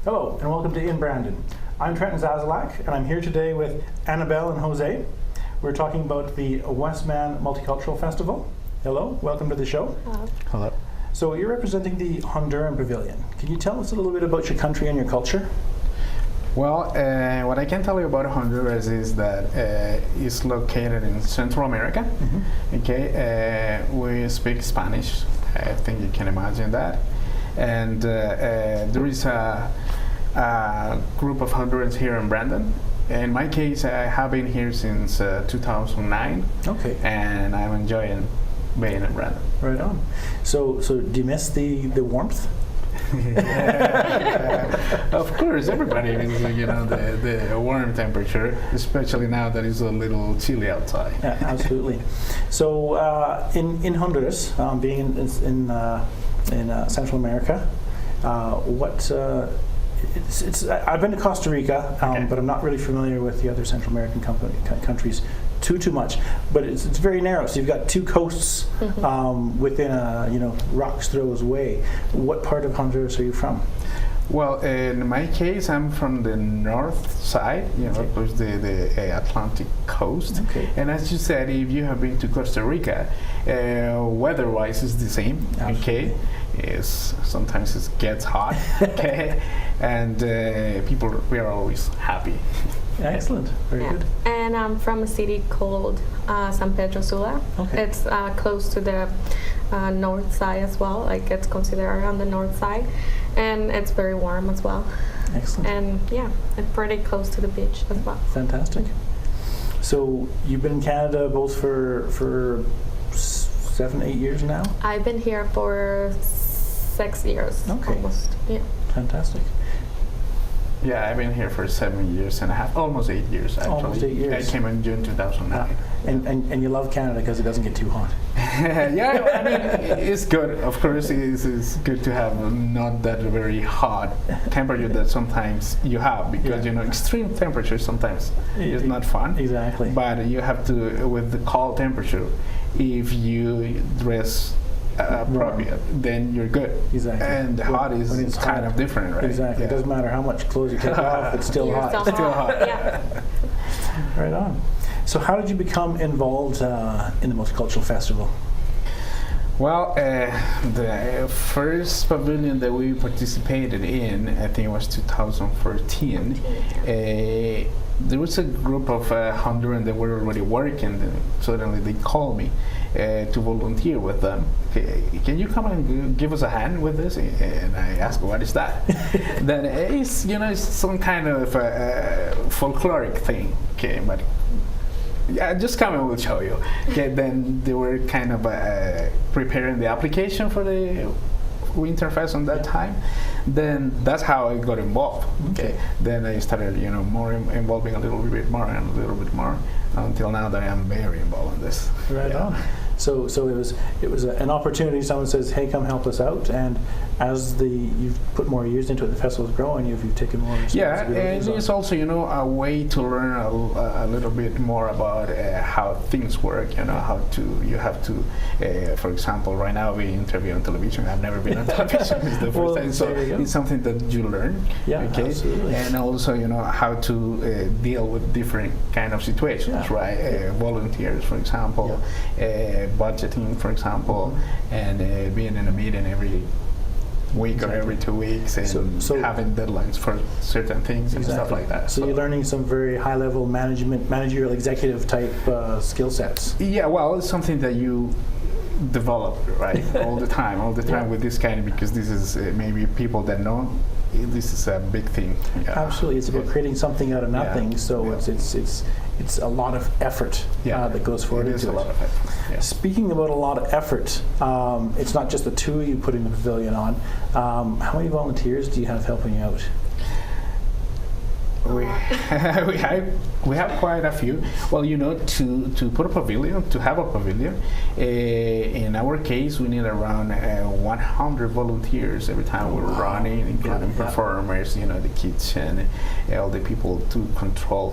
Hello, and welcome to In Brandon. I'm Trenton Zazalak, and I'm here today with Annabelle and Jose. We're talking about the Westman Multicultural Festival. Hello, welcome to the show. Hello. Hello. So you're representing the Honduran Pavilion. Can you tell us a little bit about your country and your culture? Well, what I can tell you about Honduras is that it's located in Central America. Mm-hmm. Okay, we speak Spanish. I think you can imagine that. And there is a group of Hondurans here in Brandon. In my case, I have been here since 2009. Okay. And I'm enjoying being in Brandon. Right on. So do you miss the warmth? Of course, everybody misses, the warm temperature, especially now that it's a little chilly outside. Yeah, absolutely. So in Honduras, being in Central America, I've been to Costa Rica, Okay. but I'm not really familiar with the other Central American countries too much. But it's very narrow. So you've got two coasts within a rock's throws away. What part of Honduras are you from? Well, in my case, I'm from the north side, Okay. towards the Atlantic coast. Okay. And as you said, if you have been to Costa Rica, weather-wise, it's the same. Absolutely. Okay, sometimes it gets hot. Okay, and we are always happy. Excellent. Very good. And I'm from a city called San Pedro Sula. Okay. It's close to the north side as well. Like it's considered on the north side, and it's very warm as well. Excellent. And yeah, it's pretty close to the beach as well. Fantastic. So you've been in Canada both for 7-8 years now? I've been here for 6 years Okay. almost. Yeah. Fantastic. Yeah, I've been here for 7 years and a half, almost 8 years actually. Almost 8 years. I came in June 2009. And you love Canada because it doesn't get too hot. Yeah, I mean, it's good. Of course, it's good to have not that very hot temperature that sometimes you have because, extreme temperature sometimes is not fun. Exactly. But you have to, with the cold temperature, if you dress appropriate, then you're good. Exactly. And hot is when it's kind hot. of different, right? Exactly. Yeah. It doesn't matter how much clothes you take off, it's still You're hot. still Still hot. hot. Yeah. Right on. So how did you become involved in the Multicultural Festival? Well, the first pavilion that we participated in, I think it was 2014, there was a group of Honduran that were already working, and suddenly they called me to volunteer with them. Can you come and give us a hand with this? And I asked, what is that? Then it's, it's some kind of folkloric thing, okay, but yeah, just come and we'll show you. Okay, then they were kind of preparing the application for the Winterfest on that time. Then that's how I got involved. Okay. Then I started, more involving a little bit more and a little bit more until now that I am very involved in this. Right on. So it was an opportunity. Someone says, "Hey, come help us out," and as you've put more years into it, the festival's growing. You've taken more responsibilities. Yeah, and it's also a way to learn a little bit more about how things work. How you have to, for example, right now we interview on television. I've never been on television. It's the first time, so it's something that you learn. Yeah, okay? Absolutely. And also, how to deal with different kind of situations, right? Volunteers, for example. Budgeting, for example, and being in a meeting every week or every 2 weeks, and so having deadlines for certain things and stuff like that. So you're learning some very high-level managerial, executive type skill sets. Yeah, well, it's something that you develop, right, all the time with this kind, because this is maybe people that know. This is a big thing. Yeah. Absolutely, it's about creating something out of nothing. So it's a lot of effort that goes forward into it. It is a lot of effort. Yeah. Speaking about a lot of effort, it's not just the two of you putting the pavilion on. How many volunteers do you have helping you out? We have quite a few. Well, to put a pavilion, to have a pavilion, in our case, we need around 100 volunteers every time we're running, including performers, the kitchen, all the people to control,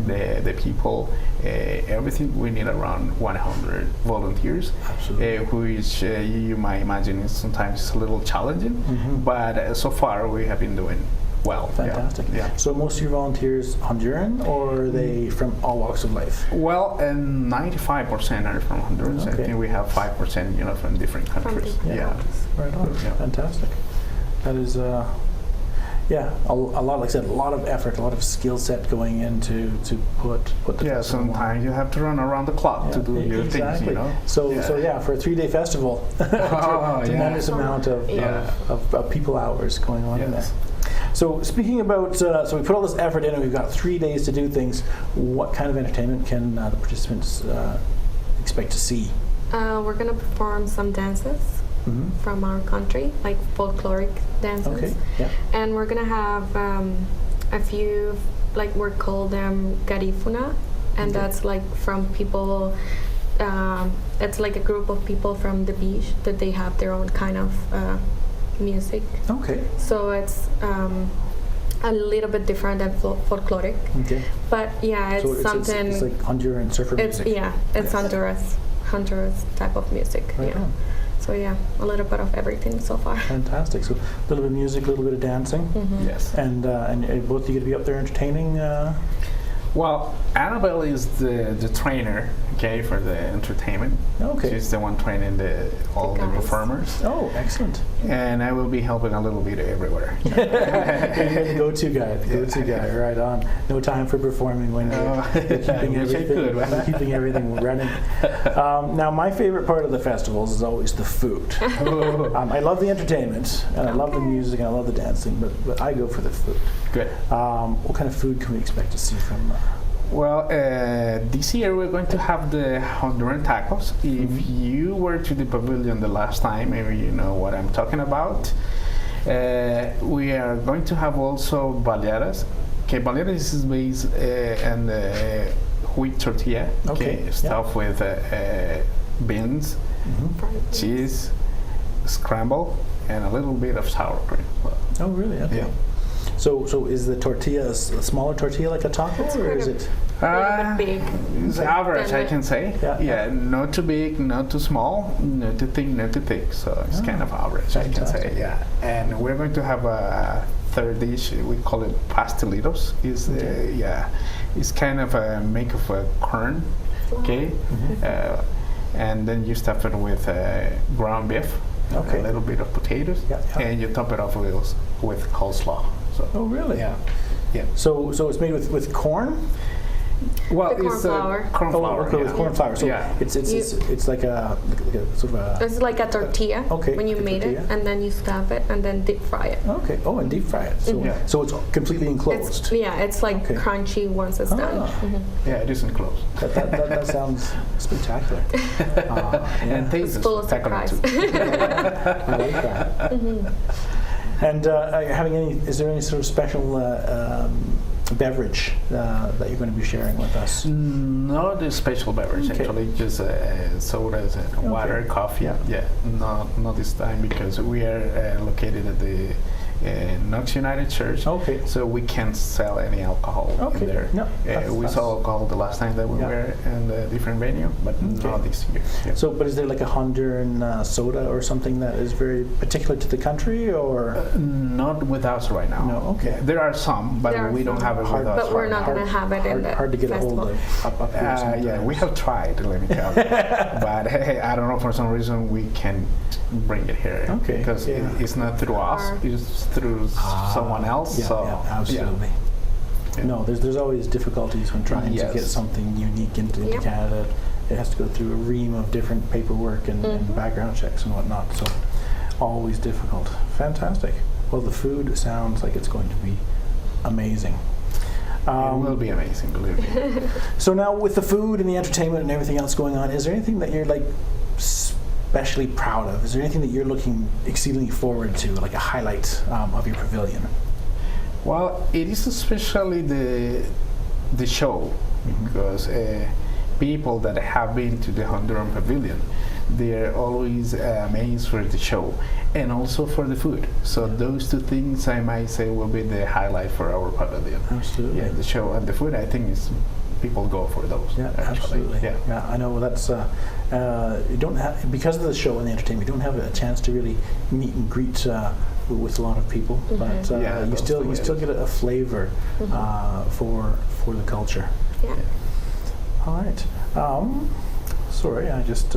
the people, everything. We need around 100 volunteers, which you might imagine is sometimes a little challenging, but so far we have been doing well. Fantastic. Yeah. So most of your volunteers Honduran, or are they from all walks of life? Well, and 95% are from Honduras. Okay. I think we have 5%, from different countries. different Yeah. Right on. Yeah. Fantastic. That is, a lot. Like I said, a lot of effort, a lot of skill set going into to put the Yeah, festival on. sometimes you have to run around the clock to do your exactly. things, So Yeah. for a 3-day festival, tremendous amount of people hours going on in there. Yes. So speaking about, so we put all this effort in, and we've got 3 days to do things. What kind of entertainment can the participants expect to see? We're gonna perform some dances from our country, like folkloric dances. Okay. Yeah. And we're gonna have a few, like we're called them garifuna, and Okay. that's like from people. It's like a group of people from the beach that they have their own kind of music. Okay. So it's a little bit different than folkloric, Okay. but yeah, it's So something. it's like Honduran surfer It's music. it's Honduras type of music. Right yeah. on. So yeah, a little bit of everything so far. Fantastic. So a little bit of music, a little bit of dancing, Yes. and both of you going to be up there entertaining. Well, Annabelle is the trainer, okay, for the entertainment. Okay. She's the one training all the guys. performers. Oh, excellent. And I will be helping a little bit everywhere. You're the go-to guy. The go-to guy. Right on. No time for performing when you're keeping I wish I everything could. keeping everything running. Now, my favorite part of the festivals is always the food. I love the entertainment, and I love the music, and I love the dancing, but I go for the food. Good. What kind of food can we expect to see from? Well, this year we're going to have the Honduran tacos. If you were to the pavilion the last time, maybe you know what I'm talking about. We are going to have also baleadas. Okay, baleadas is based on wheat tortilla. Okay, stuffed with beans, cheese, scramble, and a little bit of sour cream. Oh, really? Okay. Yeah. So is the tortilla a smaller tortilla like a taco, It's or kind is of- it? A little bit big. It's average, I can say. Yeah. Not too big, not too small, not too thin, not too thick. So it's kind of average, I can fantastic. say. Yeah. And we're going to have a third dish. We call it pastelitos. It's kind of a make of a corn, okay, and then you stuff it with ground beef, Okay. a little bit of potatoes, and you top it off with coleslaw. So. Oh, really? Yeah. So it's made with corn? Well, The corn it's flour. corn Oh, flour. okay, with corn flour. So Yeah. it's like a sort of a. It's like a tortilla Okay, when you like a made it, tortilla. and then you stuff it and then deep fry it. Okay. Oh, and deep fry it. So Yeah. so it's completely enclosed. It's like Okay. crunchy once it's done. Ah. Yeah, it isn't close. That sounds spectacular. And tastes It's full of spectacular surprise. too. I like that. And are you having is there any sort of special beverage that you're going to be sharing with us? Not a special beverage, Okay. actually, just sodas and water, coffee. Yeah. Not this time because we are located at the Knox United Church. Okay. So we can't sell any alcohol Okay. in there. No, that's- We saw alcohol the last time that we Yeah. were in a different venue, but not this year. Yeah. So, but is there like a Honduran soda or something that is very particular to the country, or? Not with us right now. No, okay. There are some, but There are we don't some. have it Hard- with us. But we're right not now. going to have it in the hard to get festival. a hold of up here. Yeah, sometimes. we have tried, let me tell you. But I don't know, for some reason we can't bring it here. Okay, Because yeah. it's not through us, it's through someone else. Yeah, so, yeah, absolutely. Yeah. No, there's always difficulties when trying to get Yes. something unique into Yep. Canada. It has to go through a ream of different paperwork and background checks and whatnot. So always difficult. Fantastic. Well, the food sounds like it's going to be amazing. It will be amazing, believe me. So now with the food and the entertainment and everything else going on, is there anything that you're like especially proud of? Is there anything that you're looking exceedingly forward to, like a highlight of your pavilion? Well, it is especially the show, because people that have been to the Honduran Pavilion, they're always amazed for the show and also for the food. So those two things, I might say, will be the highlight for our pavilion. Absolutely. Yeah, the show and the food, I think is people go for those. Yeah, actually. absolutely. Yeah. I know that's you don't have, because of the show and the entertainment, you don't have a chance to really meet and greet with a lot of people, but Yeah, you those still things. get a flavor for the culture. Yeah. All right. Sorry, I just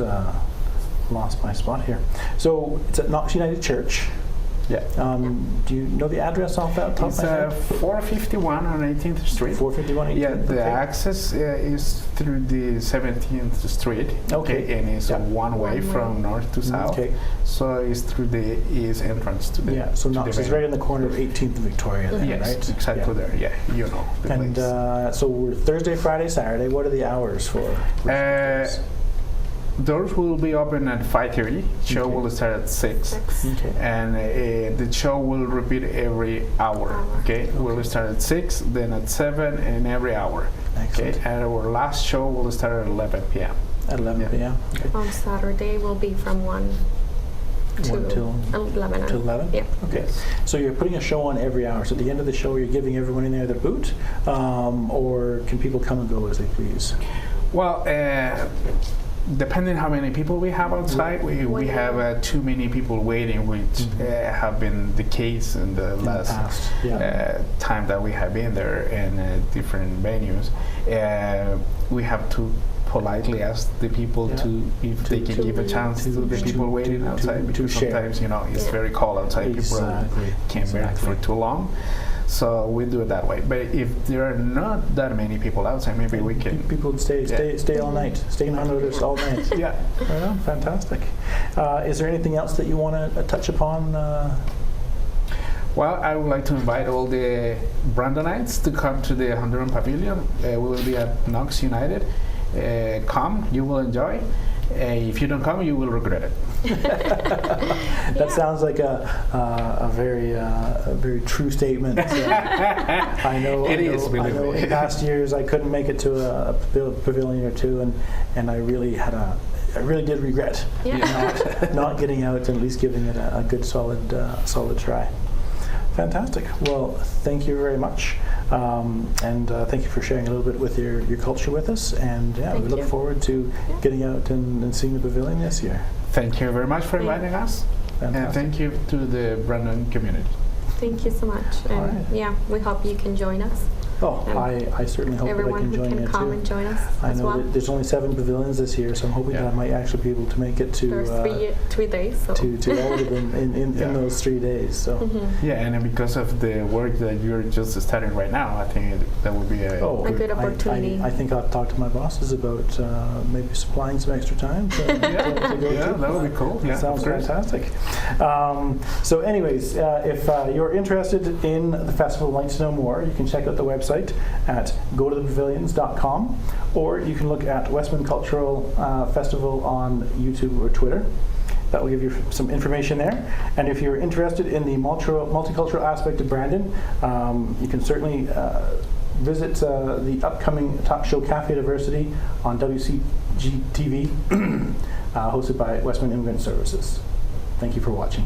lost my spot here. So it's at Knox United Church. Yeah. Do you know the address off that top It's of my head? 451 on 18th Street. 451 Yeah, the okay. access is through the 17th Street. Okay. And it's Yeah. a one-way One-way. from north to south. Okay. So it's through the east entrance to the. Yeah, so to Knox the is main- right in the corner of 18th and Victoria there, Yes, right? exactly there. Yeah, you know the And place. so we're Thursday, Friday, Saturday. What are the hours for? Doors will be open at 5:30. Show Okay. will start at 6. 6. Okay. And the show will repeat every hour. Okay, we'll start at 6, then at 7, and every hour. Excellent. Okay, and our last show will start at 11 p.m. At 11 Yeah. p.m. Okay. On Saturday will be from 1 to 1 till 11. to 11? Yeah. Okay. So you're putting a show on every hour. So at the end of the show, you're giving everyone in there their boot, or can people come and go as they please? Well, depending how many people we have outside, we have too many people waiting, which have been the case in the In the last past, yeah. time that we have been there in different venues. We have to politely ask the people Yeah. if they can to give a leave. chance to the To- people waiting to- outside, to because share. sometimes it's Yeah. very cold outside. People Exactly. can't bear it for too long. So we do it that way. But if there are not that many people outside, maybe we can. People stay all night, stay in Honduras all night. Yeah. Right on, fantastic. Is there anything else that you want to touch upon? Well, I would like to invite all the Brandonites to come to the Honduran Pavilion. We will be at Knox United. Come, you will enjoy. If you don't come, you will regret it. That sounds like a very true statement. I know. It I is, know, believe I know me. in past years I couldn't make it to a pavilion or two, and I really did regret not getting out and at least giving it a good solid try. Fantastic. Well, thank you very much, and thank you for sharing a little bit with your culture with us. And we Thank look you. forward to getting out and seeing the pavilion this year. Thank you very much for inviting us. And Fantastic. thank you to the Brandon community. Thank you so much. And All right. yeah, we hope you can join us. Oh, I certainly hope that I Everyone can who join can you come too. and join us I as know well. that there's only 7 pavilions this year, so I'm hoping that I might actually be able to make it to There's 3 days. So. to all of them in those 3 days. So. Yeah, and then because of the work that you're just starting right now, I think that would be a A good opportunity. I think I'll talk to my bosses about maybe supplying some extra time to go yeah, to. that would be cool. Yeah, Sounds of course. fantastic. So anyways, if you're interested in the festival and like to know more, you can check out the website at gotothepavilions.com, or you can look at Westman Cultural Festival on YouTube or Twitter. That will give you some information there. And if you're interested in the multicultural aspect of Brandon, you can certainly visit the upcoming talk show Cafe Diversity on WCG TV, hosted by Westman Immigrant Services. Thank you for watching.